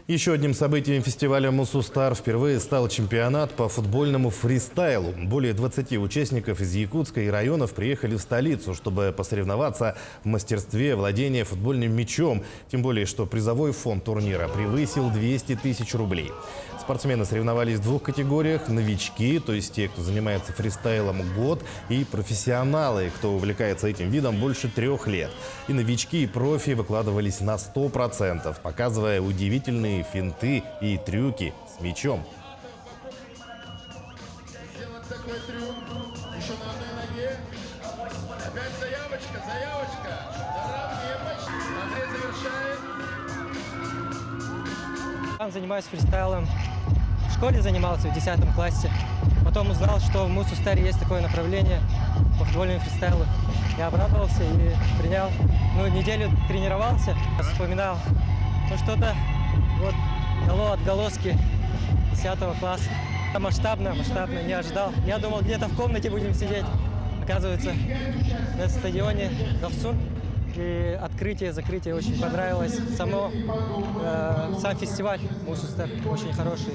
Еще одним событием фестиваля «Мусустар» впервые стал чемпионат по футбольному фристайлу. Более 20 участников из Якутска и районов приехали в столицу, чтобы посоревноваться в мастерстве владения футбольным мячом. Тем более, что призовой фонд турнира превысил 200 тысяч рублей. Спортсмены соревновались в двух категориях: новички, то есть те, кто занимается фристайлом год, и профессионалы, кто увлекается этим видом больше 3 лет. И новички, и профи выкладывались на 100%, показывая удивительные финты и трюки с мячом. Сделать такой трюк. Еще на одной ноге. Опять заявочка. Наравне почти. Андрей завершает. Сам занимаюсь фристайлом. В школе занимался в 10 классе. Потом узнал, что в Мусустаре есть такое направление по футбольному фристайлу. Я обрадовался и принял. Неделю тренировался, вспоминал. Что-то вот дало отголоски 10 класса. Масштабно, не ожидал. Я думал, где-то в комнате будем сидеть. Оказывается, на стадионе Довсун. И открытие, закрытие очень понравилось. Сам фестиваль Мусустар очень хороший.